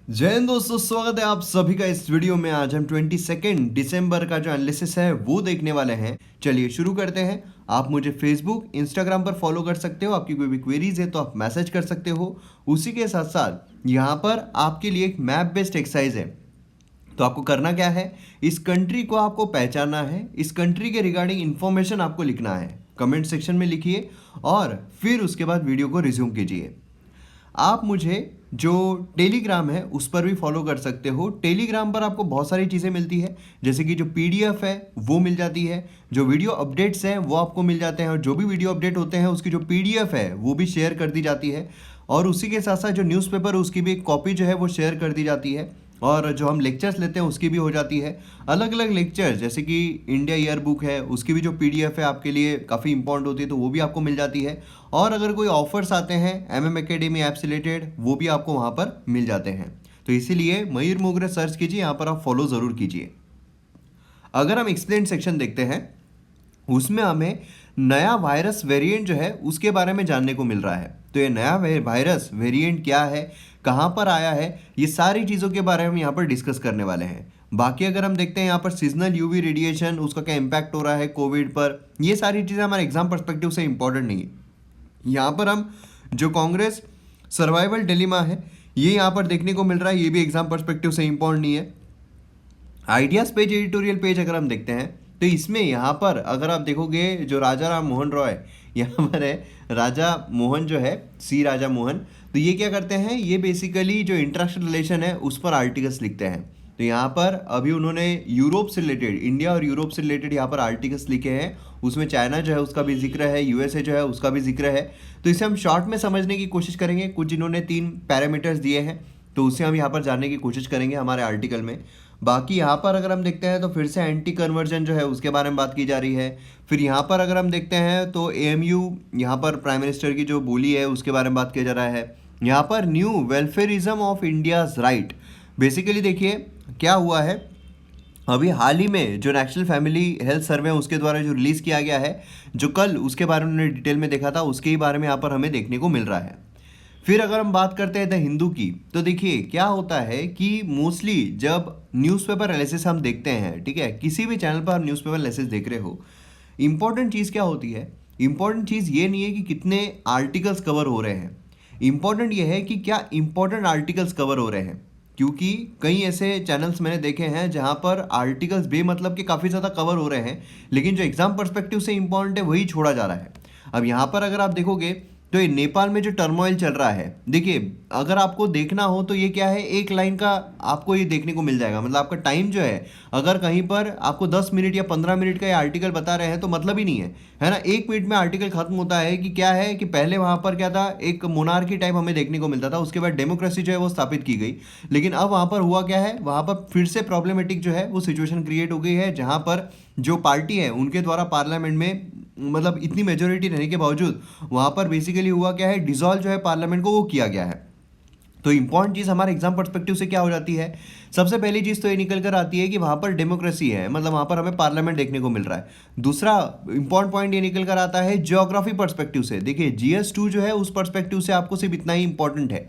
जय हिंद दोस्तों, स्वागत है आप सभी का इस वीडियो में। आज हम 22 दिसंबर का जो एनालिसिस है वो देखने वाले हैं। चलिए शुरू करते हैं। आप मुझे फेसबुक इंस्टाग्राम पर फॉलो कर सकते हो। आपकी कोई भी क्वेरीज है तो आप मैसेज कर सकते हो। उसी के साथ साथ यहाँ पर आपके लिए एक मैप बेस्ड एक्सरसाइज है। तो आपको करना क्या है, इस कंट्री को आपको पहचानना है। इस कंट्री के रिगार्डिंग इंफॉर्मेशन आपको लिखना है, कमेंट सेक्शन में लिखिए और फिर उसके बाद वीडियो को रिज्यूम कीजिए। आप मुझे जो टेलीग्राम है उस पर भी फॉलो कर सकते हो। टेलीग्राम पर आपको बहुत सारी चीज़ें मिलती है, जैसे कि जो पीडीएफ है वो मिल जाती है, जो वीडियो अपडेट्स हैं वो आपको मिल जाते हैं, और जो भी वीडियो अपडेट होते हैं उसकी जो पीडीएफ है वो भी शेयर कर दी जाती है। और उसी के साथ साथ जो न्यूज़पेपर है उसकी भी एक कॉपी जो है वो शेयर कर दी जाती है। और जो हम लेक्चर्स लेते हैं उसकी भी हो जाती है। अलग अलग लेक्चर जैसे कि इंडिया ईयर बुक है उसकी भी जो पीडीएफ है आपके लिए काफ़ी इंपॉर्टेंट होती है, तो वो भी आपको मिल जाती है। और अगर कोई ऑफर्स आते हैं एमएम एकेडमी ऐप से रिलेटेड, वो भी आपको वहाँ पर मिल जाते हैं। तो इसीलिए मयूर मोगरे सर्च कीजिए, यहाँ पर आप फॉलो ज़रूर कीजिए। अगर हम एक्सप्लेन सेक्शन देखते हैं, उसमें हमें नया वायरस वेरिएंट जो है उसके बारे में जानने को मिल रहा है। तो ये नया वायरस वेरिएंट क्या है, कहाँ पर आया है, ये सारी चीज़ों के बारे में हम यहाँ पर डिस्कस करने वाले हैं। बाकी अगर हम देखते हैं यहाँ पर सीजनल यूवी रेडिएशन, उसका क्या इम्पैक्ट हो रहा है कोविड पर, ये सारी चीज़ें हमारे एग्जाम पर्सपेक्टिव से इंपॉर्टेंट नहीं है। यहाँ पर हम जो कांग्रेस सर्वाइवल डिलेमा है ये यहाँ पर देखने को मिल रहा है, ये भी एग्जाम पर्सपेक्टिव से इंपॉर्टेंट नहीं है। आइडियाज पेज, एडिटोरियल पेज अगर हम देखते हैं तो इसमें यहाँ पर अगर आप देखोगे जो राजा राम मोहन रॉय यहाँ पर है, राजा मोहन जो है सी राजा मोहन, तो ये क्या करते हैं, ये बेसिकली जो इंटरनेशनल रिलेशन है उस पर आर्टिकल्स लिखते हैं। तो यहाँ पर अभी उन्होंने यूरोप से रिलेटेड, इंडिया और यूरोप से रिलेटेड यहाँ पर आर्टिकल्स लिखे हैं। उसमें चाइना जो है उसका भी जिक्र है, यूएसए जो है उसका भी जिक्र है। तो इसे हम शॉर्ट में समझने की कोशिश करेंगे। कुछ इन्होंने 3 पैरामीटर्स दिए हैं तो उसे हम यहाँ पर जानने की कोशिश करेंगे हमारे आर्टिकल में। बाकी यहाँ पर अगर हम देखते हैं तो फिर से एंटी कन्वर्जन जो है उसके बारे में बात की जा रही है। फिर यहाँ पर अगर हम देखते हैं तो एएमयू, यहाँ पर प्राइम मिनिस्टर की जो बोली है उसके बारे में बात किया जा रहा है। यहाँ पर new welfarism of India's right. Basically देखिए क्या हुआ है, अभी हाल ही में जो नेशनल फैमिली हेल्थ सर्वे है उसके द्वारा जो रिलीज़ किया गया है, जो कल उसके बारे में उन्होंने डिटेल में देखा था, उसके ही बारे में यहाँ पर हमें देखने को मिल रहा है। फिर अगर हम बात करते हैं द हिंदू की, तो देखिए क्या होता है कि मोस्टली जब न्यूज़पेपर एनालिसिस हम देखते हैं, ठीक है, किसी भी चैनल पर आप न्यूज़पेपर एनालिसिस देख रहे हो, इंपॉर्टेंट चीज़ क्या होती है, इंपॉर्टेंट चीज़ ये नहीं है कि कितने आर्टिकल्स कवर हो रहे हैं, इंपॉर्टेंट ये है कि क्या इंपॉर्टेंट आर्टिकल्स कवर हो रहे हैं। क्योंकि कई ऐसे चैनल्स मैंने देखे हैं जहाँ पर आर्टिकल्स बेमतलब के काफ़ी ज़्यादा कवर हो रहे हैं, लेकिन जो एग्जाम पर्सपेक्टिव से इंपॉर्टेंट है वही छोड़ा जा रहा है। अब यहाँ पर अगर आप देखोगे तो ये नेपाल में जो टर्मोइल चल रहा है, देखिए अगर आपको देखना हो तो ये क्या है, एक लाइन का आपको ये देखने को मिल जाएगा। मतलब आपका टाइम जो है, अगर कहीं पर आपको 10 मिनट या 15 मिनट का ये आर्टिकल बता रहे हैं तो मतलब ही नहीं है ना। 1 मिनट में आर्टिकल खत्म होता है। कि क्या है कि पहले वहाँ पर क्या था, एक मोनार्की टाइप हमें देखने को मिलता था, उसके बाद डेमोक्रेसी जो है वो स्थापित की गई। लेकिन अब वहाँ पर हुआ क्या है, वहाँ पर फिर से प्रॉब्लमेटिक जो है वो सिचुएशन क्रिएट हो गई है, जहाँ पर जो पार्टी है उनके द्वारा पार्लियामेंट में मतलब इतनी मेजोरिटी रहने के बावजूद वहाँ पर बेसिकली हुआ क्या है, डिसॉल्व जो है पार्लियामेंट को वो किया गया है। तो इंपॉर्टेंट चीज़ हमारे एग्जाम पर्सपेक्टिव से क्या हो जाती है, सबसे पहली चीज़ तो ये निकल कर आती है कि वहाँ पर डेमोक्रेसी है, मतलब वहाँ पर हमें पार्लियामेंट देखने को मिल रहा है। दूसरा इंपॉर्टेंट पॉइंट ये निकल कर आता है ज्योग्राफी पर्सपेक्टिव से। देखिए GS2 जो है उस पर्सपेक्टिव से आपको सिर्फ इतना ही इंपॉर्टेंट है।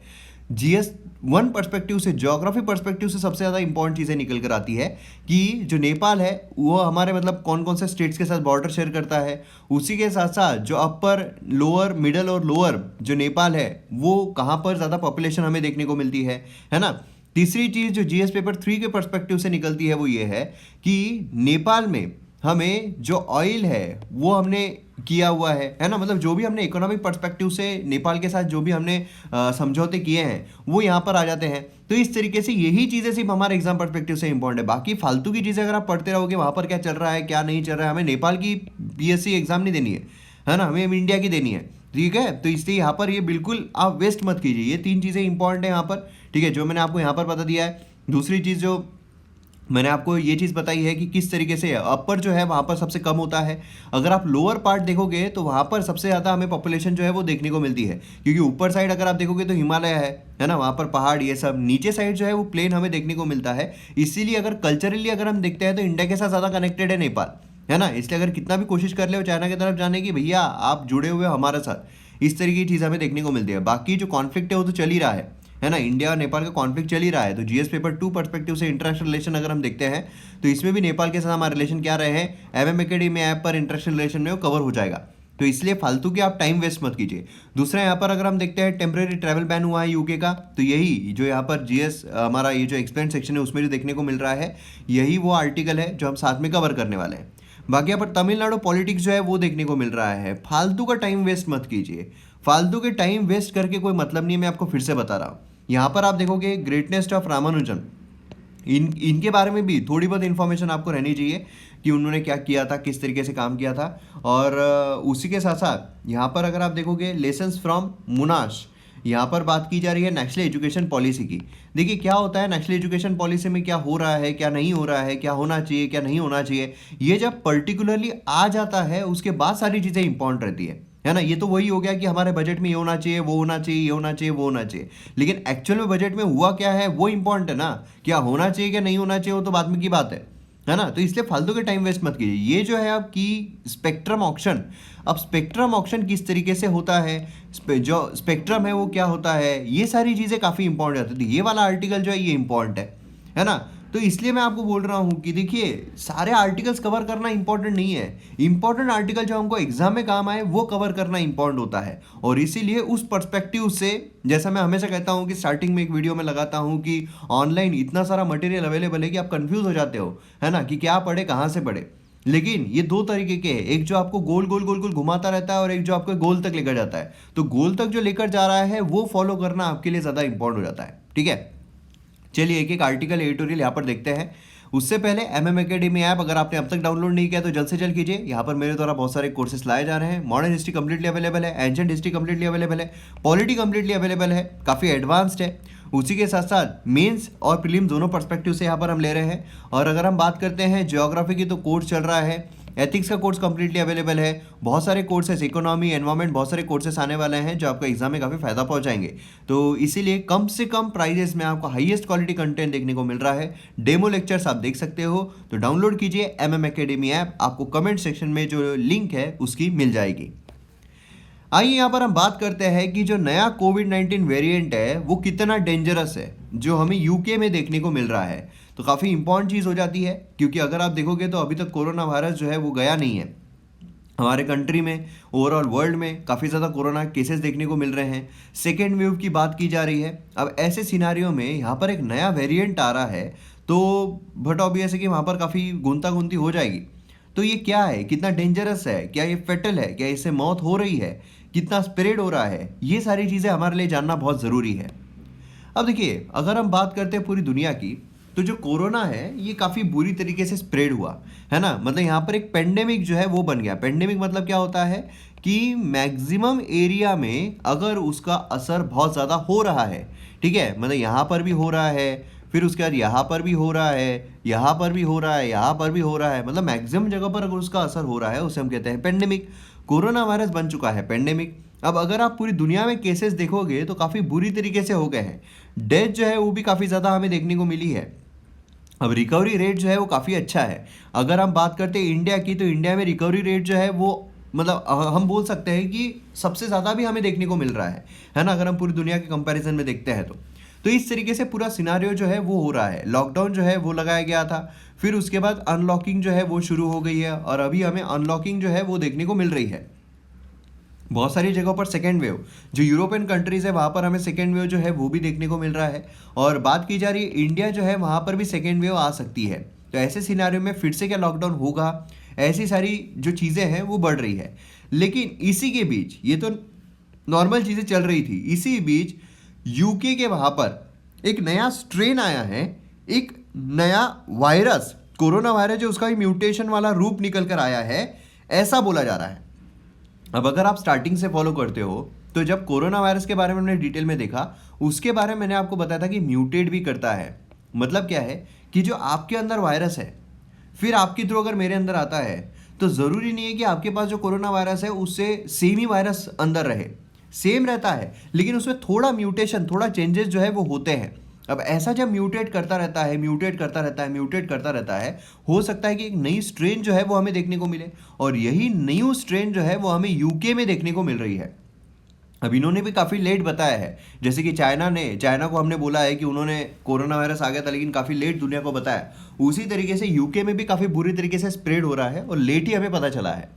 GS1 पर्सपेक्टिव से, ज्योग्राफी पर्सपेक्टिव से सबसे ज़्यादा इंपॉर्टेंट चीज़ें निकल कर आती है कि जो नेपाल है वो हमारे मतलब कौन कौन से स्टेट्स के साथ बॉर्डर शेयर करता है। उसी के साथ साथ जो अपर, लोअर, मिडल और लोअर जो नेपाल है वो कहाँ पर ज़्यादा पॉपुलेशन हमें देखने को मिलती है ना। तीसरी चीज़ जो GS पेपर 3 के पर्सपेक्टिव से निकलती है वो ये है कि नेपाल में हमें जो ऑयल है वो हमने किया हुआ है ना। मतलब जो भी हमने इकोनॉमिक पर्सपेक्टिव से नेपाल के साथ जो भी हमने समझौते किए हैं वो यहाँ पर आ जाते हैं। तो इस तरीके से यही चीज़ें सिर्फ हमारे एग्जाम पर्सपेक्टिव से इंपॉर्टेंट है। बाकी फालतू की चीज़ें अगर आप पढ़ते रहोगे वहाँ पर क्या चल रहा है क्या नहीं चल रहा है, हमें नेपाल की PSC एग्जाम नहीं देनी है ना, हमें इंडिया की देनी है, ठीक है। तो इसलिए यहाँ पर ये बिल्कुल आप वेस्ट मत कीजिए। ये 3 चीज़ें इंपॉर्टेंट है यहाँ पर, ठीक है, जो मैंने आपको यहाँ पर बता दिया है। दूसरी चीज़ जो मैंने आपको ये चीज़ बताई है कि किस तरीके से अपर जो है वहाँ पर सबसे कम होता है। अगर आप लोअर पार्ट देखोगे तो वहाँ पर सबसे ज़्यादा हमें पॉपुलेशन जो है वो देखने को मिलती है, क्योंकि ऊपर साइड अगर आप देखोगे तो हिमालय है ना, वहाँ पर पहाड़ ये सब, नीचे साइड जो है वो प्लेन हमें देखने को मिलता है। इसीलिए अगर कल्चरली अगर हम देखते हैं तो इंडिया के साथ ज़्यादा कनेक्टेड है नेपाल, है ना। इसलिए अगर कितना भी कोशिश कर ले चाइना की तरफ जाने की, भैया आप जुड़े हुए हो हमारे साथ, इस तरीके की चीज़ हमें देखने को मिलती है। बाकी जो कॉन्फ्लिक्ट है वो तो चल ही रहा है, है ना। इंडिया और नेपाल का कॉन्फ्लिक्ट चल ही रहा है, तो जीएस पेपर 2 पर्सपेक्टिव से इंटरनेशनल रिलेशन अगर हम देखते हैं तो इसमें भी नेपाल के साथ हमारा रिलेशन क्या रहे हैं, एमएम एकेडमी ऐप पर इंटरनेशनल रिलेशन में वो कवर हो जाएगा। तो इसलिए फालतू के आप टाइम वेस्ट मत कीजिए। दूसरा यहाँ पर अगर हम देखते हैं टेम्परेरी ट्रैवल बैन हुआ है यूके का, तो यही जो यहाँ पर जीएस हमारा ये जो एक्सप्लेन सेक्शन है उसमें जो देखने को मिल रहा है, यही वो आर्टिकल है जो हम साथ में कवर करने वाले हैं। बाकी यहाँ पर तमिलनाडु पॉलिटिक्स जो है वो देखने को मिल रहा है। फालतू का टाइम वेस्ट मत कीजिए, फालतू के टाइम वेस्ट करके कोई मतलब नहीं है। मैं आपको फिर से बता रहा हूँ, यहाँ पर आप देखोगे ग्रेटनेस ऑफ रामानुजन, इनके बारे में भी थोड़ी बहुत इन्फॉर्मेशन आपको रहनी चाहिए कि उन्होंने क्या किया था, किस तरीके से काम किया था। और उसी के साथ साथ यहाँ पर अगर आप देखोगे लेसन्स फ्रॉम मुनाश, यहाँ पर बात की जा रही है नेशनल एजुकेशन पॉलिसी की। देखिए क्या होता है नेशनल एजुकेशन पॉलिसी में, क्या हो रहा है, क्या नहीं हो रहा है, क्या होना चाहिए, क्या नहीं होना चाहिए, ये जब पर्टिकुलरली आ जाता है उसके बाद सारी चीज़ें इंपॉर्टेंट रहती है ना। ये तो वही हो गया कि हमारे बजट में ये होना चाहिए, वो होना चाहिए, ये होना चाहिए, वो होना चाहिए, लेकिन एक्चुअल में बजट में हुआ क्या है वो इंपॉर्टेंट है ना। क्या होना चाहिए क्या नहीं होना चाहिए वो तो बाद में की बात है ना। तो इसलिए फालतू के टाइम वेस्ट मत कीजिए। ये जो है आपकी स्पेक्ट्रम ऑक्शन, अब स्पेक्ट्रम ऑक्शन किस तरीके से होता है, जो स्पेक्ट्रम है वो क्या होता है, ये सारी चीज़ें काफ़ी इंपॉर्टेंट होती है। ये वाला आर्टिकल जो है ये इंपॉर्टेंट है ना। तो इसलिए मैं आपको बोल रहा हूँ कि देखिए सारे आर्टिकल्स कवर करना इंपॉर्टेंट नहीं है। इंपॉर्टेंट आर्टिकल जो हमको एग्जाम में काम आए वो कवर करना इंपॉर्टेंट होता है। और इसीलिए उस पर्सपेक्टिव से, जैसा मैं हमेशा कहता हूँ कि स्टार्टिंग में एक वीडियो में लगाता हूँ कि ऑनलाइन इतना सारा मटेरियल अवेलेबल है कि आप कंफ्यूज हो जाते हो, है ना, कि क्या पढ़े कहाँ से पढ़े। लेकिन ये दो तरीके के हैं, एक जो आपको गोल गोल गोल गोल घुमाता रहता है और एक जो आपको गोल तक लेकर जाता है। तो गोल तक जो लेकर जा रहा है वो फॉलो करना आपके लिए ज़्यादा इंपॉर्टेंट हो जाता है। ठीक है, चलिए एक एक आर्टिकल एडिटोरियल यहाँ पर देखते हैं। उससे पहले एमएम एकेडमी ऐप अगर आपने अब तक डाउनलोड नहीं किया तो जल्द से जल्द कीजिए। यहाँ पर मेरे द्वारा बहुत सारे कोर्सेस लाए जा रहे हैं। मॉडर्न हिस्ट्री कंप्लीटली अवेलेबल है, एंशिएंट हिस्ट्री कंप्लीटली अवेलेबल है, पॉलिटी कंप्लीटली अवेलेबल है, काफ़ी एडवांस्ड है। उसी के साथ साथ मेंस और प्रीलिम्स दोनों पर्सपेक्टिव से यहाँ पर हम ले रहे हैं। और अगर हम बात करते हैं ज्योग्राफी की तो कोर्स चल रहा है, एथिक्स का कोर्स कंप्लीटली अवेलेबल है, बहुत सारे कोर्सेस, इकोनॉमी, एनवायरमेंट, बहुत सारे कोर्सेस आने वाले हैं जो आपको एग्जाम में काफ़ी फायदा पहुंचाएंगे। तो इसीलिए कम से कम प्राइजेस में आपको हाईएस्ट क्वालिटी कंटेंट देखने को मिल रहा है। डेमो लेक्चर्स आप देख सकते हो, तो डाउनलोड कीजिए एमएम एकेडमी ऐप, आपको कमेंट सेक्शन में जो लिंक है उसकी मिल जाएगी। आइए यहाँ पर हम बात करते हैं कि जो नया कोविड-19 वेरिएंट है वो कितना डेंजरस है, जो हमें यूके में देखने को मिल रहा है। तो काफ़ी इंपॉर्टेंट चीज़ हो जाती है, क्योंकि अगर आप देखोगे तो अभी तक कोरोना वायरस जो है वो गया नहीं है हमारे कंट्री में। ओवरऑल वर्ल्ड में काफ़ी ज़्यादा कोरोना केसेस देखने को मिल रहे हैं, सेकेंड वेव की बात की जा रही है। अब ऐसे सिनारियों में यहाँ पर एक नया वेरिएंट आ रहा है, तो बट ऑब्वियस है कि वहाँ पर काफ़ी गुंतागुंती हो जाएगी। तो ये क्या है, कितना डेंजरस है, क्या ये फेटल है, क्या इससे मौत हो रही है, कितना स्प्रेड हो रहा है, ये सारी चीज़ें हमारे लिए जानना बहुत ज़रूरी है। अब देखिए अगर हम बात करते हैं पूरी दुनिया की, तो जो कोरोना है ये काफ़ी बुरी तरीके से स्प्रेड हुआ है ना। मतलब यहाँ पर एक पेंडेमिक जो है वो बन गया। पेंडेमिक मतलब क्या होता है कि मैक्सिमम एरिया में अगर उसका असर बहुत ज़्यादा हो रहा है, ठीक है, मतलब यहाँ पर भी हो रहा है, फिर उसके बाद यहाँ पर भी हो रहा है, यहाँ पर भी हो रहा है, यहाँ पर भी हो रहा है, मतलब मैक्सिमम जगह पर अगर उसका असर हो रहा है उसे हम कहते हैं पेंडेमिक। कोरोना वायरस बन चुका है पेंडेमिक। अब अगर आप पूरी दुनिया में केसेस देखोगे तो काफ़ी बुरी तरीके से हो गए हैं। डेथ जो है वो भी काफ़ी ज़्यादा हमें देखने को मिली है। अब रिकवरी रेट जो है वो काफ़ी अच्छा है। अगर हम बात करते हैं इंडिया की, तो इंडिया में रिकवरी रेट जो है वो मतलब हम बोल सकते हैं कि सबसे ज़्यादा भी हमें देखने को मिल रहा है ना, अगर हम पूरी दुनिया के कंपैरिजन में देखते हैं तो इस तरीके से पूरा सिनारियो जो है वो हो रहा है। लॉकडाउन जो है वो लगाया गया था, फिर उसके बाद अनलॉकिंग जो है वो शुरू हो गई है, और अभी हमें अनलॉकिंग जो है वो देखने को मिल रही है। बहुत सारी जगहों पर सेकेंड वेव, जो यूरोपियन कंट्रीज़ है वहाँ पर हमें सेकेंड वेव जो है वो भी देखने को मिल रहा है। और बात की जा रही है इंडिया जो है वहाँ पर भी सेकेंड वेव आ सकती है। तो ऐसे सिनारियो में फिर से क्या लॉकडाउन होगा, ऐसी सारी जो चीज़ें हैं वो बढ़ रही है। लेकिन इसी के बीच, ये तो नॉर्मल चीज़ें चल रही थी, इसी बीच यूके के वहाँ पर एक नया स्ट्रेन आया है, एक नया वायरस, कोरोना वायरस जो उसका भी म्यूटेशन वाला रूप निकल कर आया है, ऐसा बोला जा रहा है। अब अगर आप स्टार्टिंग से फॉलो करते हो तो जब कोरोना वायरस के बारे में हमने डिटेल में देखा, उसके बारे में मैंने आपको बताया था कि म्यूटेट भी करता है। मतलब क्या है कि जो आपके अंदर वायरस है फिर आपके थ्रू अगर मेरे अंदर आता है, तो ज़रूरी नहीं है कि आपके पास जो कोरोना वायरस है उससे सेम ही वायरस अंदर रहे। सेम रहता है लेकिन उसमें थोड़ा म्यूटेशन, थोड़ा चेंजेस जो है वो होते हैं। अब ऐसा जब म्यूटेट करता रहता है, म्यूटेट करता रहता है, म्यूटेट करता रहता है, हो सकता है कि एक नई स्ट्रेन जो है वो हमें देखने को मिले, और यही न्यू स्ट्रेन जो है वो हमें यूके में देखने को मिल रही है। अब इन्होंने भी काफ़ी लेट बताया है, जैसे कि चाइना को हमने बोला है कि उन्होंने कोरोना वायरस आ गया था लेकिन काफ़ी लेट दुनिया को बताया, उसी तरीके से यूके में भी काफ़ी बुरी तरीके से स्प्रेड हो रहा है और लेट ही हमें पता चला है।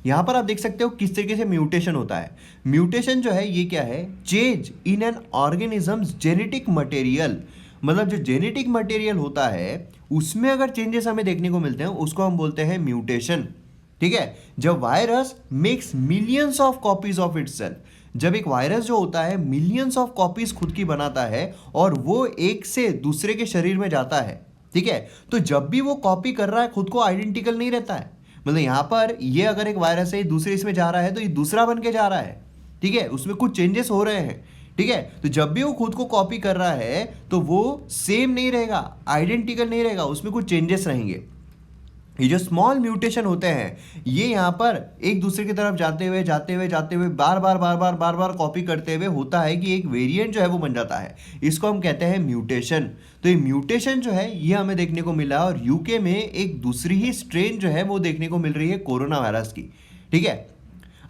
यहाँ पर आप देख सकते हो किस तरीके से म्यूटेशन होता है। म्यूटेशन जो है ये क्या है, change in an organisms genetic material, मतलब जो जेनेटिक मटेरियल होता है उसमें अगर चेंजेस हमें देखने को मिलते हैं उसको हम बोलते हैं म्यूटेशन। ठीक है, जब virus makes millions of copies of itself, जब एक वायरस जो होता है मिलियंस ऑफ कॉपीज खुद की बनाता है और वो एक से दूसरे के शरीर में जाता है, ठीक है, तो जब भी वो कॉपी कर रहा है खुद को आइडेंटिकल नहीं रहता है। मतलब यहाँ पर ये अगर एक वायरस है दूसरे इसमें जा रहा है तो ये दूसरा बन के जा रहा है, ठीक है, उसमें कुछ चेंजेस हो रहे हैं। ठीक है, तो जब भी वो खुद को कॉपी कर रहा है तो वो सेम नहीं रहेगा, आइडेंटिकल नहीं रहेगा, उसमें कुछ चेंजेस रहेंगे। ये जो स्मॉल म्यूटेशन होते हैं ये यहाँ पर एक दूसरे की तरफ जाते हुए बार बार कॉपी करते हुए होता है कि एक वेरिएंट जो है वो बन जाता है, इसको हम कहते हैं म्यूटेशन। तो ये म्यूटेशन जो है ये हमें देखने को मिला और यूके में एक दूसरी ही स्ट्रेन जो है वो देखने को मिल रही है कोरोना वायरस की। ठीक है,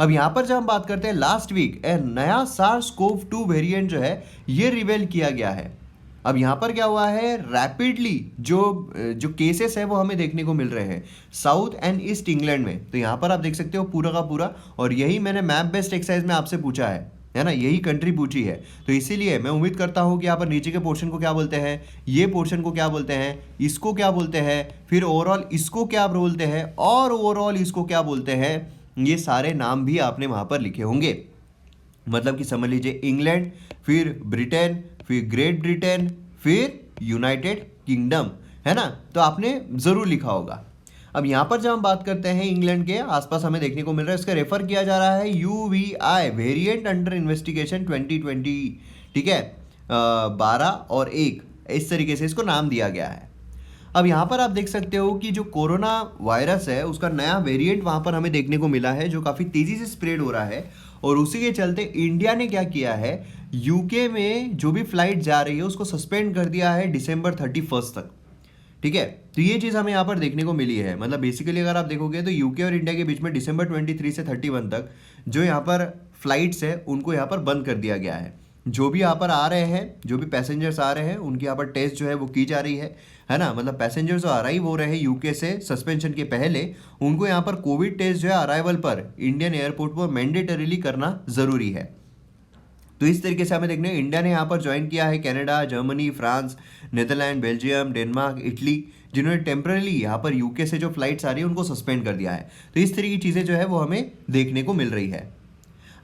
अब यहाँ पर जब हम बात करते हैं लास्ट वीक नया SARS-CoV-2 वेरिएंट जो है ये रिवेल किया गया है। अब यहाँ पर क्या हुआ है, रैपिडली जो जो केसेस है वो हमें देखने को मिल रहे हैं साउथ एंड ईस्ट इंग्लैंड में। तो यहाँ पर आप देख सकते हो पूरा का पूरा, और यही मैंने मैप बेस्ड एक्सरसाइज में आपसे पूछा है ना, यही कंट्री पूछी है। तो इसीलिए मैं उम्मीद करता हूँ कि यहाँ पर नीचे के पोर्शन को क्या बोलते हैं, ये पोर्शन को क्या बोलते हैं, इसको क्या बोलते हैं, फिर ओवरऑल इसको क्या बोलते हैं और ओवरऑल इसको क्या बोलते हैं, ये सारे नाम भी आपने वहाँ पर लिखे होंगे। मतलब कि समझ लीजिए इंग्लैंड, फिर ब्रिटेन, फिर ग्रेट ब्रिटेन, फिर यूनाइटेड किंगडम, है ना, तो आपने ज़रूर लिखा होगा। अब यहाँ पर जब हम बात करते हैं इंग्लैंड के आसपास हमें देखने को मिल रहा है, इसका रेफर किया जा रहा है UVI वेरिएंट अंडर इन्वेस्टिगेशन 2020, ठीक है, 12 और 1 इस तरीके से इसको नाम दिया गया है। अब यहाँ पर आप देख सकते हो कि जो कोरोना वायरस है उसका नया वेरिएंट वहाँ पर हमें देखने को मिला है जो काफ़ी तेज़ी से स्प्रेड हो रहा है, और उसी के चलते इंडिया ने क्या किया है, यूके में जो भी फ्लाइट जा रही है उसको सस्पेंड कर दिया है December 31 तक। ठीक है, तो ये चीज़ हमें यहाँ पर देखने को मिली है। मतलब बेसिकली अगर आप देखोगे तो यूके और इंडिया के बीच में December 23 से 31 तक जो यहाँ पर फ्लाइट्स है उनको यहाँ पर बंद कर दिया गया है। जो भी यहाँ पर आ रहे हैं, जो भी पैसेंजर्स आ रहे हैं उनकी यहाँ पर टेस्ट जो है वो की जा रही है ना। मतलब पैसेंजर्स जो अराइव हो रहे हैं यूके से सस्पेंशन के पहले, उनको यहाँ पर कोविड टेस्ट जो है अराइवल पर इंडियन एयरपोर्ट पर मैंडेटरीली करना ज़रूरी है। तो इस तरीके से हमें देखने इंडिया ने यहाँ पर ज्वाइन किया है Canada, Germany, France, Netherland, Belgium, Denmark, Italy, जिन्होंने टेम्परली यहाँ पर यूके से जो फ्लाइट्स आ रही है उनको सस्पेंड कर दिया है। तो इस तरह की चीज़ें जो है वो हमें देखने को मिल रही है।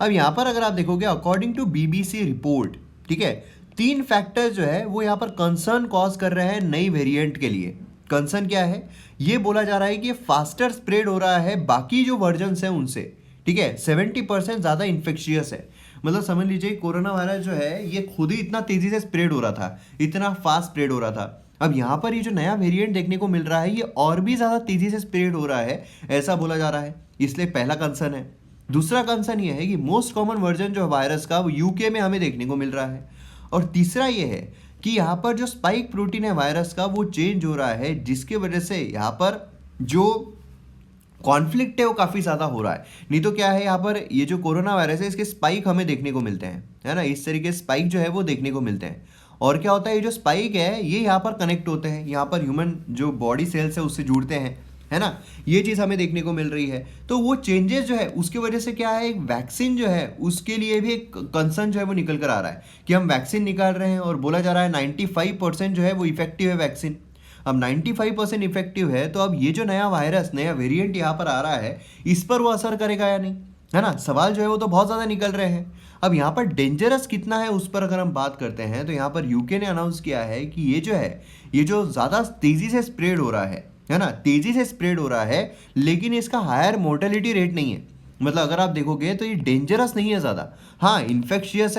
अब यहाँ पर अगर आप देखोगे अकॉर्डिंग टू BBC रिपोर्ट, ठीक है, 3 फैक्टर्स जो है वो यहाँ पर कंसर्न कॉज कर रहे हैं नई वेरिएंट के लिए। कंसर्न क्या है, ये बोला जा रहा है कि ये फास्टर स्प्रेड हो रहा है बाकी जो वर्जन्स हैं उनसे। ठीक है, 70% ज़्यादा इन्फेक्शियस है। मतलब समझ लीजिए कोरोना वायरस जो है ये खुद ही इतना तेज़ी से स्प्रेड हो रहा था, इतना फास्ट स्प्रेड हो रहा था। अब यहाँ पर ये जो नया वेरिएंट देखने को मिल रहा है ये और भी ज़्यादा तेज़ी से स्प्रेड हो रहा है, ऐसा बोला जा रहा है। इसलिए पहला कंसर्न है। दूसरा कंसर्न ये है कि मोस्ट कॉमन वर्जन जो वायरस का वो यूके में हमें देखने को मिल रहा है। और तीसरा ये है कि यहाँ पर जो स्पाइक प्रोटीन है वायरस का वो चेंज हो रहा है, जिसके वजह से यहाँ पर जो कॉन्फ्लिक्ट है वो काफ़ी ज़्यादा हो रहा है। नहीं तो क्या है, यहाँ पर ये जो कोरोना वायरस है इसके स्पाइक हमें देखने को मिलते हैं, है ना, इस तरीके से स्पाइक जो है वो देखने को मिलते हैं। और क्या होता है, ये जो स्पाइक है ये यहाँ पर कनेक्ट होते हैं, यहाँ पर ह्यूमन जो बॉडी सेल्स है उससे जुड़ते हैं, है ना, ये चीज़ हमें देखने को मिल रही है। तो वो चेंजेस जो है उसकी वजह से क्या है, एक वैक्सीन जो है उसके लिए भी एक कंसर्न जो है वो निकल कर आ रहा है कि हम वैक्सीन निकाल रहे हैं और बोला जा रहा है 95% जो है वो इफेक्टिव है वैक्सीन। अब 95% इफेक्टिव है तो अब ये जो नया वायरस, नया वेरिएंट यहाँ पर आ रहा है इस पर वो असर करेगा या नहीं, है ना, सवाल जो है वो तो बहुत ज़्यादा निकल रहे हैं। अब यहाँ पर डेंजरस कितना है उस पर अगर हम बात करते हैं तो यहाँ पर यूके ने अनाउंस किया है कि ये जो है ये जो ज़्यादा तेज़ी से स्प्रेड हो रहा है ना, तेज़ी से स्प्रेड हो रहा है, लेकिन इसका हायर मोर्टेलिटी रेट नहीं है। मतलब अगर आप देखोगे तो ये डेंजरस नहीं है ज़्यादा। हाँ, इन्फेक्शियस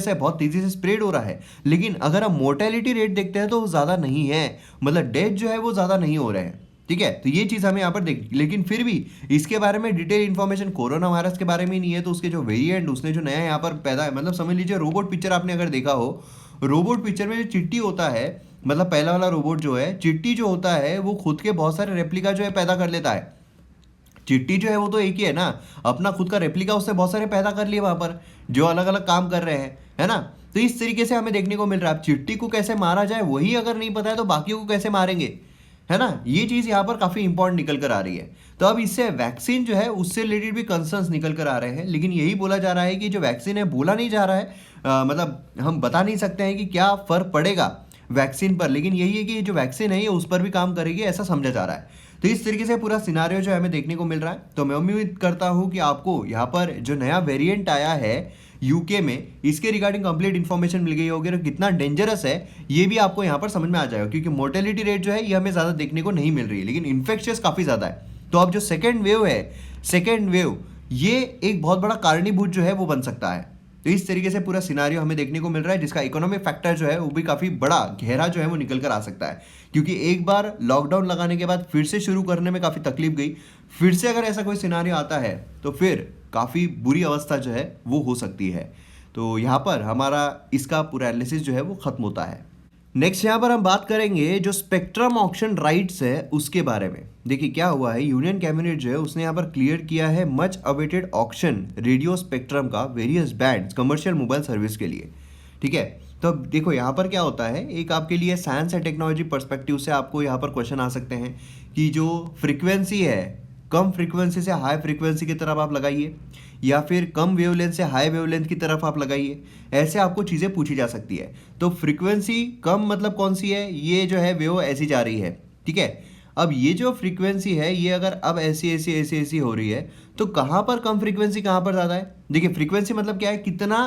है, बहुत तेज़ी से स्प्रेड हो रहा है, लेकिन अगर हम मोर्टेलिटी रेट देखते हैं तो वो ज़्यादा नहीं है। मतलब डेथ जो है वो ज़्यादा नहीं हो रहे हैं। ठीक है, तो ये चीज़ हमें यहाँ पर देख, लेकिन फिर भी इसके बारे में डिटेल इन्फॉर्मेशन कोरोना वायरस के बारे में नहीं है। तो उसके जो वेरिएंट उसने जो नया यहाँ पर पैदा है, मतलब समझ लीजिए रोबोट पिक्चर आपने अगर देखा हो, रोबोट पिक्चर में जो चिट्टी होता है, मतलब पहला वाला रोबोट जो है, चिट्टी जो होता है वो खुद के बहुत सारे रेप्लिका जो है पैदा कर लेता है। चिट्टी जो है वो तो एक ही है ना, अपना खुद का रेप्लिका उसने बहुत सारे पैदा कर लिए वहां पर, जो अलग अलग काम कर रहे हैं, है ना। तो इस तरीके से हमें देखने को मिल रहा है। अब चिट्टी को कैसे मारा जाए वही अगर नहीं पता है तो बाकियों को कैसे मारेंगे, है ना। ये चीज यहाँ पर काफी इंपॉर्टेंट निकल कर आ रही है। तो अब इससे वैक्सीन जो है उससे रिलेटेड भी कंसर्न्स निकल कर आ रहे हैं, लेकिन यही बोला जा रहा है कि जो वैक्सीन है, बोला नहीं जा रहा है, मतलब हम बता नहीं सकते हैं कि क्या फर्क पड़ेगा वैक्सीन पर, लेकिन यही है कि जो वैक्सीन है ये उस पर भी काम करेगी, ऐसा समझा जा रहा है। तो इस तरीके से पूरा सिनारियो जो है हमें देखने को मिल रहा है। तो मैं उम्मीद करता हूँ कि आपको यहाँ पर जो नया वेरिएंट आया है यूके में, इसके रिगार्डिंग कंप्लीट इन्फॉर्मेशन मिल गई होगी और कितना डेंजरस है ये भी आपको यहाँ पर समझ में आ जाएगा, क्योंकि मोर्टेलिटी रेट जो है ये हमें ज़्यादा देखने को नहीं मिल रही है, लेकिन इन्फेक्शियस काफ़ी ज़्यादा है। तो अब जो सेकेंड वेव है, सेकेंड वेव ये एक बहुत बड़ा कारणीभूत जो है वो बन सकता है। तो इस तरीके से पूरा सिनारियो हमें देखने को मिल रहा है, जिसका इकोनॉमिक फैक्टर जो है वो भी काफ़ी बड़ा गहरा जो है वो निकल कर आ सकता है, क्योंकि एक बार लॉकडाउन लगाने के बाद फिर से शुरू करने में काफ़ी तकलीफ गई, फिर से अगर ऐसा कोई सिनारियो आता है तो फिर काफ़ी बुरी अवस्था जो है वो हो सकती है। तो यहाँ पर हमारा इसका पूरा एनालिसिस जो है वो खत्म होता है। नेक्स्ट यहाँ पर हम बात करेंगे जो स्पेक्ट्रम ऑक्शन राइट्स है उसके बारे में। देखिए क्या हुआ है, यूनियन कैबिनेट जो है उसने यहाँ पर क्लियर किया है much awaited auction radio spectrum का various bands commercial mobile service के लिए। ठीक है, तो अब देखो यहाँ पर क्या होता है, एक आपके लिए साइंस एंड टेक्नोलॉजी पर्सपेक्टिव से आपको यहाँ पर क्वेश्चन आ सकते हैं कि जो फ्रीक्वेंसी है, कम फ्रीक्वेंसी से हाई फ्रीक्वेंसी की तरफ आप लगाइए, या फिर कम वेवलेंथ से हाई वेवलेंथ की तरफ आप लगाइए, ऐसे आपको चीज़ें पूछी जा सकती है। तो फ्रीक्वेंसी कम मतलब कौन सी है, ये जो है वेव ऐसी जा रही है, ठीक है। अब ये जो फ्रीक्वेंसी है ये अगर अब ऐसी ऐसी ऐसी ऐसी हो रही है, तो कहाँ पर कम फ्रीक्वेंसी कहाँ पर ज़्यादा है। देखिए फ्रीक्वेंसी मतलब क्या है, कितना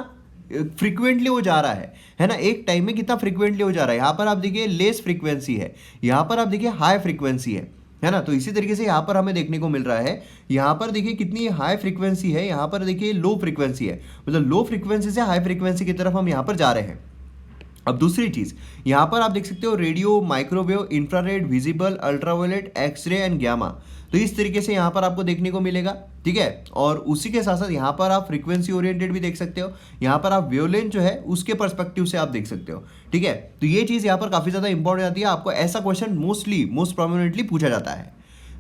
फ्रीक्वेंटली वो जा रहा है ना, एक टाइम में कितना फ्रीक्वेंटली हो जा रहा है। यहाँ पर आप देखिए लेस फ्रीक्वेंसी है, यहाँ पर आप देखिए हाई फ्रीक्वेंसी है ना। तो इसी तरीके से यहाँ पर हमें देखने को मिल रहा है, यहाँ पर देखिए कितनी हाई फ्रीक्वेंसी है, यहाँ पर देखिए लो फ्रीक्वेंसी है, मतलब लो फ्रीक्वेंसी से हाई फ्रीक्वेंसी की तरफ हम यहाँ पर जा रहे हैं। अब दूसरी चीज़ यहाँ पर आप देख सकते हो radio, microwave, infrared, visible, ultraviolet, x ray and gamma. तो इस तरीके से यहाँ पर आपको देखने को मिलेगा, ठीक है। और उसी के साथ साथ यहाँ पर आप फ्रीक्वेंसी ओरिएंटेड भी देख सकते हो, यहाँ पर आप वेवलेंथ जो है उसके पर्सपेक्टिव से आप देख सकते हो, ठीक है। तो ये चीज़ यहाँ पर काफ़ी ज़्यादा इंपॉर्टेंट आती है, आपको ऐसा क्वेश्चन मोस्ट प्रोमिनेंटली पूछा जाता है।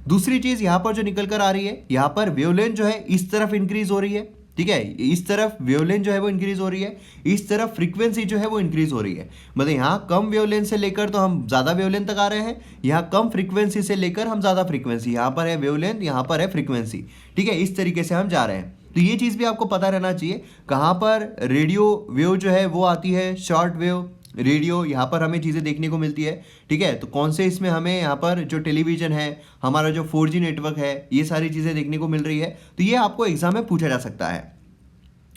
दूसरी चीज़ यहाँ पर जो निकल कर आ रही है, यहाँ पर वेवलेंथ जो है इस तरफ इंक्रीज हो रही है, ठीक है, इस तरफ वेवलेंथ जो है वो इंक्रीज हो रही है, इस तरफ फ्रीक्वेंसी जो है वो इंक्रीज हो रही है। मतलब यहाँ कम वेवलेंथ से लेकर तो हम ज़्यादा वेवलेंथ तक आ रहे हैं, यहाँ कम फ्रीक्वेंसी से लेकर हम ज़्यादा फ्रीक्वेंसी, यहाँ पर है वेवलेंथ, यहाँ पर है फ्रीक्वेंसी, ठीक है। इस तरीके से हम जा रहे हैं। तो ये चीज़ भी आपको पता रहना चाहिए, कहाँ पर रेडियो वेव जो है वो आती है, शॉर्ट वेव रेडियो, यहाँ पर हमें चीज़ें देखने को मिलती है, ठीक है। तो कौन से इसमें हमें यहाँ पर जो टेलीविज़न है, हमारा जो 4G नेटवर्क है, ये सारी चीज़ें देखने को मिल रही है। तो ये आपको एग्जाम में पूछा जा सकता है।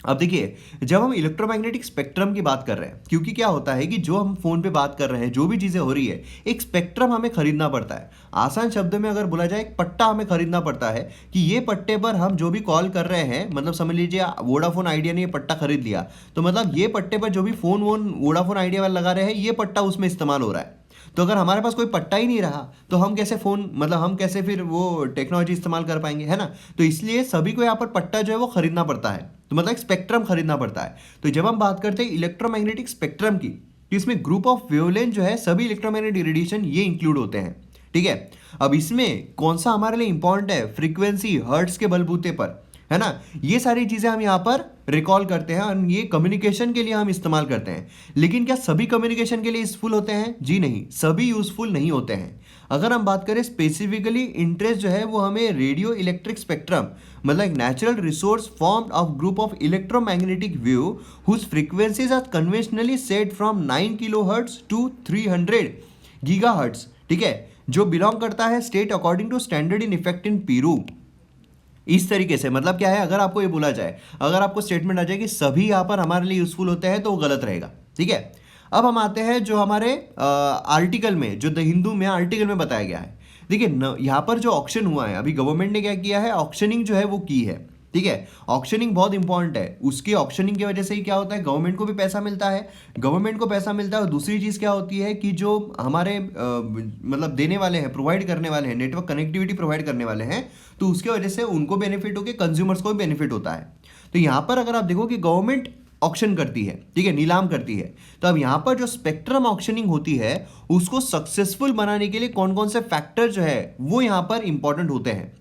अब देखिए जब हम इलेक्ट्रोमैग्नेटिक स्पेक्ट्रम की बात कर रहे हैं, क्योंकि क्या होता है कि जो हम फोन पे बात कर रहे हैं, जो भी चीज़ें हो रही है, एक स्पेक्ट्रम हमें खरीदना पड़ता है। आसान शब्दों में अगर बोला जाए, एक पट्टा हमें खरीदना पड़ता है कि ये पट्टे पर हम जो भी कॉल कर रहे हैं, मतलब समझ लीजिए वोडाफोन आइडिया ने ये पट्टा खरीद लिया, तो मतलब ये पट्टे पर जो भी फोन वोन वोडाफोन आइडिया वाले लगा रहे हैं, ये पट्टा उसमें इस्तेमाल हो रहा है। तो अगर हमारे पास कोई पट्टा ही नहीं रहा तो हम कैसे फ़ोन, मतलब हम कैसे फिर वो टेक्नोलॉजी इस्तेमाल कर पाएंगे, है ना। तो इसलिए सभी को यहाँ पर पट्टा जो है वो खरीदना पड़ता है, तो मतलब एक स्पेक्ट्रम खरीदना पड़ता है। तो जब हम बात करते हैं इलेक्ट्रोमैग्नेटिक स्पेक्ट्रम की, तो इसमें ग्रुप ऑफ वेवलेंथ जो है सभी इलेक्ट्रोमैग्नेटिक रेडिएशन ये इंक्लूड होते हैं, ठीक है। अब इसमें कौन सा हमारे लिए इंपॉर्टेंट है, फ्रीक्वेंसी हर्ट्ज के बलबूते पर, है ना। ये सारी चीज़ें हम यहाँ पर रिकॉल करते हैं और ये कम्युनिकेशन के लिए हम इस्तेमाल करते हैं। लेकिन क्या सभी कम्युनिकेशन के लिए यूजफुल होते हैं? जी नहीं, सभी यूजफुल नहीं होते हैं। अगर हम बात करें स्पेसिफिकली, इंटरेस्ट जो है वो हमें रेडियो इलेक्ट्रिक स्पेक्ट्रम, मतलब एक natural resource formed of group of electromagnetic wave whose frequencies are conventionally set from 9 kilohertz to 300 gigahertz, ठीक है, जो बिलोंग करता है state according to standard in effect in Peru. इस तरीके से मतलब क्या है, अगर आपको ये बोला जाए, अगर आपको स्टेटमेंट आ जाए कि सभी यहाँ पर हमारे लिए यूजफुल होते हैं, तो वो गलत रहेगा, ठीक है। अब हम आते हैं जो हमारे आर्टिकल में, जो द हिंदू में आर्टिकल में बताया गया है। देखिए यहाँ पर जो ऑक्शन हुआ है, अभी गवर्नमेंट ने क्या किया है, ऑक्शनिंग जो है वो की है, ठीक है। ऑक्शनिंग बहुत इंपॉर्टेंट है, उसकी ऑक्शनिंग की वजह से ही क्या होता है, गवर्नमेंट को भी पैसा मिलता है, गवर्नमेंट को पैसा मिलता है। और दूसरी चीज़ क्या होती है कि जो हमारे मतलब देने वाले हैं, प्रोवाइड करने वाले हैं, नेटवर्क कनेक्टिविटी प्रोवाइड करने वाले हैं, तो उसकी वजह से उनको बेनिफिट होकर कंज्यूमर्स को भी बेनिफिट होता है। तो यहाँ पर अगर आप देखो कि गवर्नमेंट ऑक्शन करती है, ठीक है, नीलाम करती है, तो अब यहाँ पर जो स्पेक्ट्रम ऑक्शनिंग होती है उसको सक्सेसफुल बनाने के लिए कौन कौन से फैक्टर जो है वो यहाँ पर इंपॉर्टेंट होते हैं।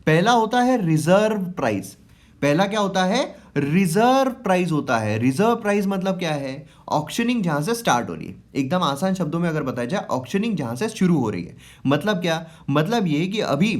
पहला होता है रिजर्व प्राइस। पहला क्या होता है? रिजर्व प्राइस होता है। रिजर्व प्राइस मतलब क्या है? ऑक्शनिंग जहां से स्टार्ट हो रही है। एकदम आसान शब्दों में अगर बताया जाए, ऑक्शनिंग जहां से शुरू हो रही है। मतलब क्या? मतलब ये कि अभी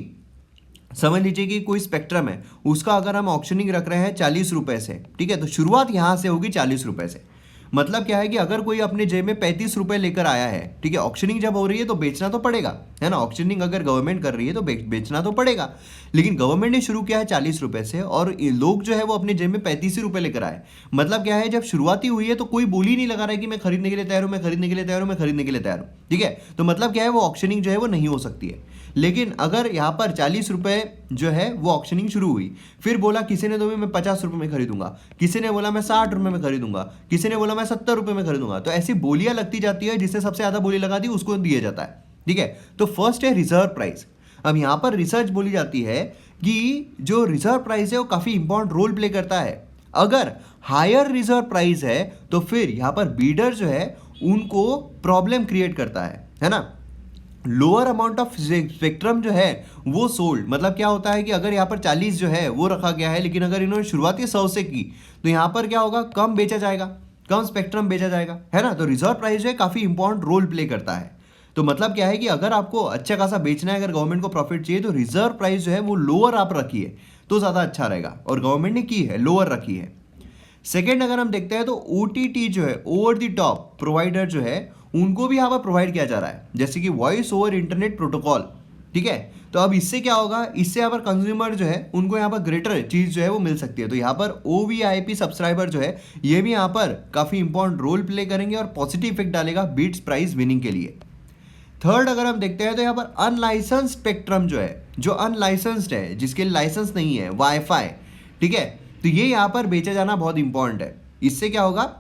समझ लीजिए कि कोई स्पेक्ट्रम है, उसका अगर हम ऑक्शनिंग रख रहे हैं 40 रुपए से, ठीक है, तो शुरुआत यहां से होगी 40 रुपए से। मतलब क्या है कि अगर कोई अपने जेब में 35 रुपए लेकर आया है, ठीक है, ऑक्शनिंग जब हो रही है तो बेचना तो पड़ेगा, है ना। ऑक्शनिंग अगर गवर्नमेंट कर रही है तो बेचना तो पड़ेगा, लेकिन गवर्नमेंट ने शुरू किया है 40 रुपए से और ये लोग जो है वो अपने जेब में 35 रुपए लेकर आए। मतलब क्या है, जब शुरुआती हुई है तो कोई बोल ही नहीं लगा रहा है कि मैं खरीदने के लिए तैयार हूं, मैं खरीदने के लिए तैयार हूं, मैं खरीदने के लिए तैयार हूं, ठीक है। तो मतलब क्या है, वो ऑक्शनिंग जो है वो नहीं हो सकती है। लेकिन अगर यहाँ पर 40 रुपए जो है वो ऑक्शनिंग शुरू हुई, फिर बोला किसी ने तो भी मैं 50 रुपए में खरीदूंगा, किसी ने बोला मैं 60 रुपए में खरीदूंगा, किसी ने बोला मैं 70 रुपए में खरीदूंगा। तो ऐसी बोलियां लगती जाती है, जिसने सबसे ज्यादा बोली लगा दी उसको दिया जाता है, ठीक है। तो फर्स्ट है रिजर्व प्राइस। अब यहाँ पर रिसर्च बोली जाती है कि जो रिजर्व प्राइस है वो काफी इंपॉर्टेंट रोल प्ले करता है। अगर हायर रिजर्व प्राइस है तो फिर यहाँ पर बीडर जो है उनको प्रॉब्लम क्रिएट करता है ना। लोअर अमाउंट ऑफ स्पेक्ट्रम जो है वो सोल्ड। मतलब क्या होता है कि अगर यहाँ पर 40 जो है वो रखा गया है, लेकिन अगर इन्होंने शुरुआती 100 से की तो यहाँ पर क्या होगा, कम बेचा जाएगा, कम स्पेक्ट्रम बेचा जाएगा, है ना। तो रिजर्व प्राइस जो है काफी इंपॉर्टेंट रोल प्ले करता है। तो मतलब क्या है कि अगर आपको अच्छा खासा बेचना है, अगर गवर्नमेंट को प्रॉफिट चाहिए, तो रिजर्व प्राइस जो है वो लोअर आप रखिए तो ज्यादा अच्छा रहेगा, और गवर्नमेंट ने की है, लोअर रखी है। सेकेंड अगर हम देखते हैं तो OTT जो है, ओवर द टॉप प्रोवाइडर जो है, उनको भी यहाँ पर प्रोवाइड किया जा रहा है, जैसे कि वॉइस ओवर इंटरनेट प्रोटोकॉल, ठीक है। तो अब इससे क्या होगा, इससे यहाँ पर कंज्यूमर जो है उनको यहाँ पर ग्रेटर चीज जो है वो मिल सकती है। तो यहाँ पर OVIP सब्सक्राइबर जो है ये भी यहाँ पर काफी इंपॉर्टेंट रोल प्ले करेंगे और पॉजिटिव इफेक्ट डालेगा बीट्स प्राइस विनिंग के लिए। थर्ड अगर हम देखते हैं तो यहाँ पर अनलाइसेंस स्पेक्ट्रम जो है, जो अनलाइसेंस्ड है, जिसके लाइसेंस नहीं है, वाईफाई, ठीक है, तो ये यहाँ पर बेचा जाना बहुत इंपॉर्टेंट है। इससे क्या होगा,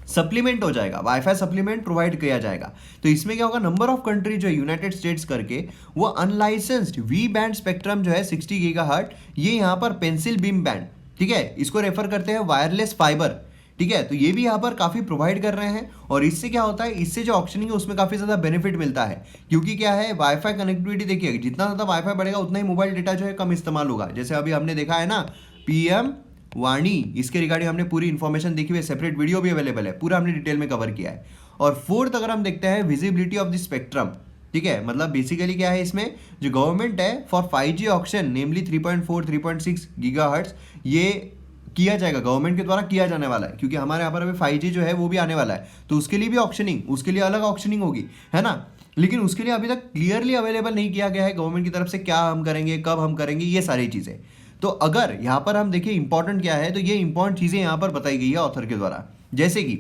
सप्लीमेंट हो जाएगा, वाईफाई सप्लीमेंट प्रोवाइड किया जाएगा। तो इसमें क्या होगा, नंबर ऑफ कंट्री जो है यूनाइटेड स्टेट्स करके, वो अनलाइसेंस्ड वी बैंड स्पेक्ट्रम जो है 60 गीगाहर्ट्ज, ये यहाँ पर पेंसिल बीम बैंड, ठीक है, इसको रेफर करते हैं वायरलेस फाइबर, ठीक है। तो ये भी यहाँ पर काफी प्रोवाइड कर रहे हैं, और इससे क्या होता है, इससे जो ऑक्शनिंग है उसमें काफी ज्यादा बेनिफिट मिलता है, क्योंकि क्या है, वाईफाई कनेक्टिविटी देखिए, जितना ज्यादा वाईफाई बढ़ेगा उतना ही मोबाइल डेटा जो है कम इस्तेमाल होगा। जैसे अभी हमने देखा है ना, PM वाणी, इसके रिगार्डिंग हमने पूरी इंफॉर्मेशन देखी हुई है, सेपरेट वीडियो भी अवेलेबल है, पूरा हमने डिटेल में कवर किया है। और फोर्थ अगर हम देखते हैं, विजिबिलिटी ऑफ द स्पेक्ट्रम, ठीक है, मतलब बेसिकली क्या है, इसमें जो गवर्नमेंट है for 5G auction namely 3.4 3.6 gigahertz, ये किया जाएगा, गवर्नमेंट के द्वारा किया जाने वाला है, क्योंकि हमारे यहाँ पर अभी 5G जो है वो भी आने वाला है, तो उसके लिए भी ऑक्शनिंग, उसके लिए अलग ऑक्शनिंग होगी, है ना। लेकिन उसके लिए अभी तक क्लियरली अवेलेबल नहीं किया गया है गवर्नमेंट की तरफ से, क्या हम करेंगे, कब हम करेंगे, ये सारी चीजें। तो अगर यहाँ पर हम देखिए इंपॉर्टेंट क्या है, तो ये इंपॉर्टेंट चीजें यहाँ पर बताई गई है ऑथर के द्वारा। जैसे कि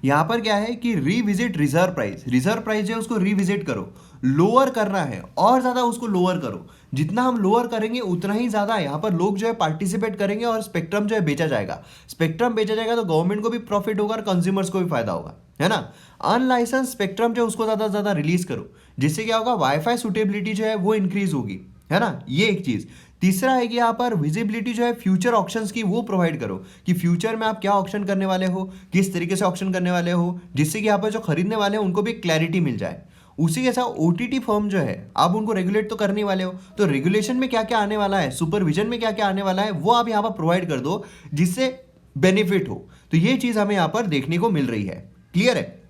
यहाँ पर क्या है कि revisit reserve price, reserve price जो है उसको रिविजिट करो, लोअर करना है और ज्यादा उसको लोअर करो। जितना हम लोअर करेंगे उतना ही ज्यादा यहाँ पर लोग जो है पार्टिसिपेट करेंगे और स्पेक्ट्रम जो है बेचा जाएगा। स्पेक्ट्रम बेचा जाएगा तो गवर्नमेंट को भी प्रॉफिट होगा और कंज्यूमर्स को भी फायदा होगा, है ना। अनलाइसेंस स्पेक्ट्रम जो उसको ज्यादा से ज्यादा रिलीज करो, जिससे क्या होगा, वाईफाई सुटेबिलिटी जो है वो इंक्रीज होगी, है ना, ये एक चीज। तीसरा है कि यहाँ पर विजिबिलिटी जो है फ्यूचर ऑप्शंस की वो प्रोवाइड करो, कि फ्यूचर में आप क्या ऑप्शन करने वाले हो, किस तरीके से ऑप्शन करने वाले हो, जिससे कि यहाँ पर जो खरीदने वाले हैं उनको भी क्लैरिटी मिल जाए। उसी के साथ OTT फर्म जो है, आप उनको रेगुलेट तो करने वाले हो, तो रेगुलेशन में क्या क्या आने वाला है, सुपरविजन में क्या क्या आने वाला है, वो आप यहाँ पर प्रोवाइड कर दो, जिससे बेनिफिट हो। तो ये चीज हमें यहाँ पर देखने को मिल रही है। क्लियर है।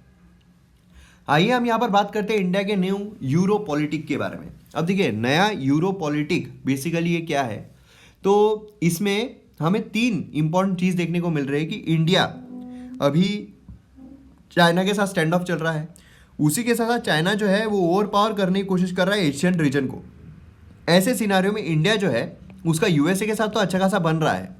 आइए हम यहाँ पर बात करते हैं इंडिया के न्यू यूरो पॉलिटिक के बारे में। अब देखिए, नया यूरो पॉलिटिक बेसिकली ये क्या है, तो इसमें हमें 3 इंपॉर्टेंट चीज देखने को मिल रही है कि इंडिया अभी चाइना के साथ स्टैंड ऑफ चल रहा है, उसी के साथ साथ चाइना जो है वो ओवर पावर करने की कोशिश कर रहा है एशियन रीजन को। ऐसे सिनारियों में इंडिया जो है उसका USA के साथ तो अच्छा खासा बन रहा है,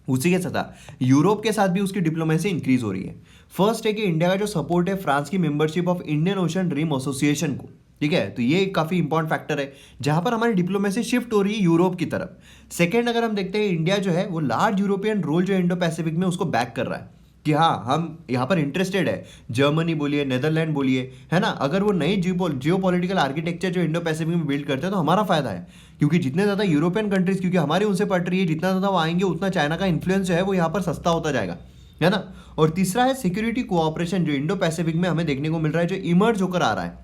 उसी के साथ यूरोप के साथ भी उसकी डिप्लोमेसी इंक्रीज हो रही है। फर्स्ट है कि इंडिया का जो सपोर्ट है फ्रांस की membership of Indian ocean dream association को, ठीक है, तो ये काफी इंपॉर्टेंट फैक्टर है जहां पर हमारी डिप्लोमेसी शिफ्ट हो रही है यूरोप की तरफ। सेकेंड अगर हम देखते हैं, इंडिया जो है वो लार्ज यूरोपियन रोल जो इंडो पैसिफिक में उसको बैक कर रहा है, कि हाँ हम यहाँ पर इंटरेस्टेड है। जर्मनी बोलिए, नेदरलैंड बोलिए, है ना, अगर वो नई जियो पॉलिटिकल आर्किटेक्चर जो इंडो पैसिफिक में बिल्ड करते हैं तो हमारा फायदा है, क्योंकि जितने ज़्यादा यूरोपियन कंट्रीज, क्योंकि हमारी उनसे पट रही है, जितना ज़्यादा वो आएंगे उतना चाइना का इन्फ्लुएंस जो है वो यहाँ पर सस्ता होता जाएगा, है ना। और तीसरा है सिक्योरिटी कोऑपरेशन जो इंडो पैसिफिक में हमें देखने को मिल रहा है, जो इमर्ज होकर आ रहा है।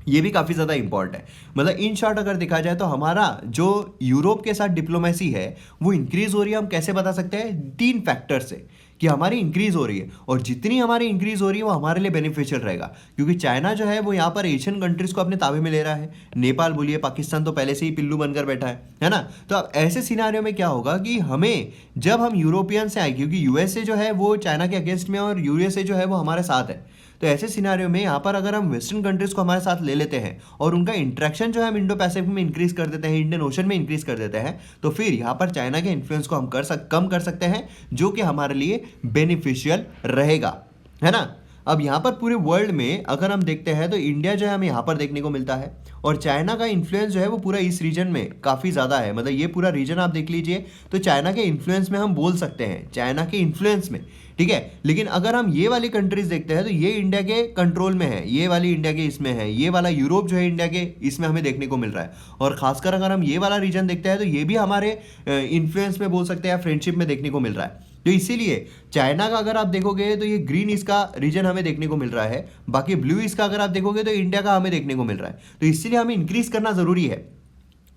ये भी काफ़ी ज़्यादा इंपॉर्टेंट है। मतलब इन शॉर्ट अगर देखा जाए तो हमारा जो यूरोप के साथ डिप्लोमेसी है वो इंक्रीज हो रही है। हम कैसे बता सकते हैं? 3 फैक्टर से कि हमारी इंक्रीज हो रही है, और जितनी हमारी इंक्रीज हो रही है वो हमारे लिए बेनिफिशियल रहेगा, क्योंकि चाइना जो है वो यहाँ पर एशियन कंट्रीज को अपने ताबे में ले रहा है। नेपाल बोलिए, पाकिस्तान तो पहले से ही पिल्लू बनकर बैठा है ना। तो अब ऐसे सिनारियों में क्या होगा कि हमें, जब हम यूरोपियन से आए, क्योंकि यूएसए जो है वो चाइना के अगेंस्ट में और यूएसए जो है वो हमारे साथ है, तो ऐसे सिनारियो में यहाँ पर अगर हम वेस्टर्न कंट्रीज को हमारे साथ ले लेते हैं और उनका इंट्रैक्शन जो है हम इंडो पैसिफिक में इंक्रीज कर देते हैं, इंडियन ओशन में इंक्रीज कर देते हैं, तो फिर यहाँ पर चाइना के इन्फ्लुएंस को हम कम कर सकते हैं, जो कि हमारे लिए बेनिफिशियल रहेगा, है ना। अब यहाँ पर पूरे वर्ल्ड में अगर हम देखते हैं तो इंडिया जो है हमें यहाँ पर देखने को मिलता है, और चाइना का इन्फ्लुएंस जो है वो पूरा इस रीजन में काफ़ी ज़्यादा है। मतलब ये पूरा रीजन आप देख लीजिए तो चाइना के इन्फ्लुएंस में हम बोल सकते हैं, चाइना के इन्फ्लुएंस में, ठीक है। लेकिन अगर हम ये वाली कंट्रीज देखते हैं तो ये इंडिया के कंट्रोल में है, ये वाली इंडिया के इसमें है, ये वाला यूरोप जो है इंडिया के इसमें हमें देखने को मिल रहा है। और खासकर अगर हम ये वाला रीजन देखते हैं तो ये भी हमारे इन्फ्लुएंस में बोल सकते हैं, फ्रेंडशिप में देखने को मिल रहा है। तो इसीलिए चाइना का अगर आप देखोगे तो ये ग्रीन इसका रीजन हमें देखने को मिल रहा है, बाकी ब्लू इसका अगर आप देखोगे तो इंडिया का हमें देखने को मिल रहा है। तो इसीलिए हमें इंक्रीज करना जरूरी है।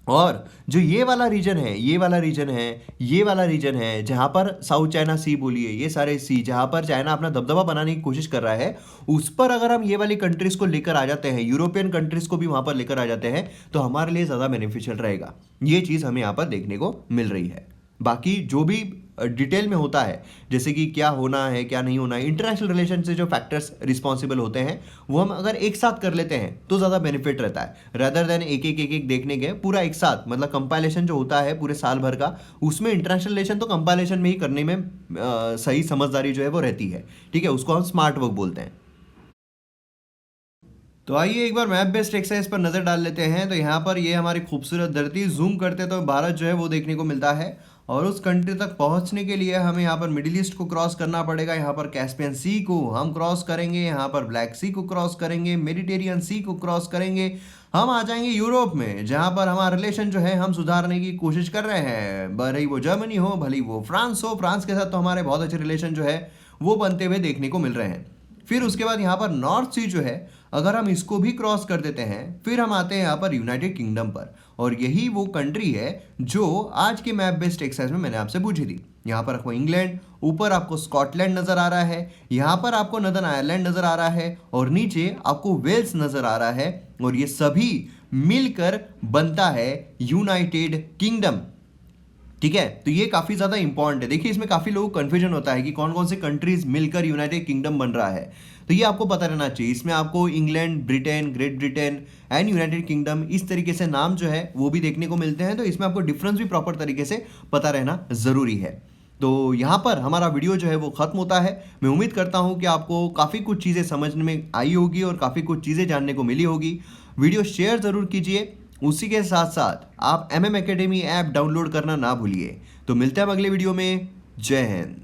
और जो ये वाला रीजन है, ये वाला रीजन है, ये वाला रीजन है, जहां पर साउथ चाइना सी बोलिए, ये सारे सी जहां पर चाइना अपना दबदबा बनाने की कोशिश कर रहा है, उस पर अगर हम ये वाली कंट्रीज को लेकर आ जाते हैं, यूरोपियन कंट्रीज को भी वहां पर लेकर आ जाते हैं, तो हमारे लिए ज़्यादा बेनिफिशियल रहेगा। ये चीज़ हमें यहाँ पर देखने को मिल रही है। बाकी जो भी डिटेल में होता है, जैसे कि क्या होना है क्या नहीं होना है, इंटरनेशनल रिलेशन से जो फैक्टर्स रिस्पॉन्सिबल होते हैं वो हम अगर एक साथ कर लेते हैं तो ज़्यादा बेनिफिट रहता है, रादर देन एक एक देखने के पूरा एक साथ। मतलब कंपाइलेशन जो होता है पूरे साल भर का, उसमें इंटरनेशनल रिलेशन तो कंपाइलेशन में ही करने में सही समझदारी जो है वो रहती है, ठीक है। उसको हम स्मार्ट वर्क बोलते हैं। तो आइए एक बार मैप बेस्ड एक्सरसाइज पर नज़र डाल लेते हैं। तो यहाँ पर ये हमारी खूबसूरत धरती, जूम करते तो भारत जो है वो देखने को मिलता है, और उस कंट्री तक पहुँचने के लिए हमें यहाँ पर मिडिल ईस्ट को क्रॉस करना पड़ेगा। यहाँ पर कैस्पियन सी को हम क्रॉस करेंगे, यहाँ पर ब्लैक सी को क्रॉस करेंगे, मेडिटेरियन सी को क्रॉस करेंगे, हम आ जाएंगे यूरोप में, जहाँ पर हमारा रिलेशन जो है हम सुधारने की कोशिश कर रहे हैं। भले ही वो जर्मनी हो, भले ही वो फ्रांस हो, फ्रांस के साथ तो हमारे बहुत अच्छे रिलेशन जो है वो बनते हुए देखने को मिल रहे हैं। फिर उसके बाद यहाँ पर नॉर्थ सी जो है, अगर हम इसको भी क्रॉस कर देते हैं, फिर हम आते हैं यहाँ पर यूनाइटेड किंगडम पर, और यही वो कंट्री है जो आज के मैप बेस्ड एक्सरसाइज में मैंने आपसे पूछी थी। यहाँ पर आपको इंग्लैंड, ऊपर आपको स्कॉटलैंड नजर आ रहा है, यहाँ पर आपको नदर्न आयरलैंड नजर आ रहा है, और नीचे आपको वेल्स नजर आ रहा है, और ये सभी मिलकर बनता है यूनाइटेड किंगडम, ठीक है। तो ये काफ़ी ज़्यादा इंपॉर्टेंट है। देखिए इसमें काफ़ी लोगों को कन्फ्यूजन होता है कि कौन कौन से कंट्रीज मिलकर यूनाइटेड किंगडम बन रहा है, तो ये आपको पता रहना चाहिए। इसमें आपको England, Britain, great Britain and United kingdom इस तरीके से नाम जो है वो भी देखने को मिलते हैं, तो इसमें आपको डिफरेंस भी प्रॉपर तरीके से पता रहना ज़रूरी है। तो यहाँ पर हमारा वीडियो जो है वो ख़त्म होता है। मैं उम्मीद करता हूँ कि आपको काफ़ी कुछ चीज़ें समझने में आई होगी और काफ़ी कुछ चीज़ें जानने को मिली होगी। वीडियो शेयर ज़रूर कीजिए, उसी के साथ साथ आप MM Academy ऐप डाउनलोड करना ना भूलिए। तो मिलते हैं अगले वीडियो में। जय हिंद।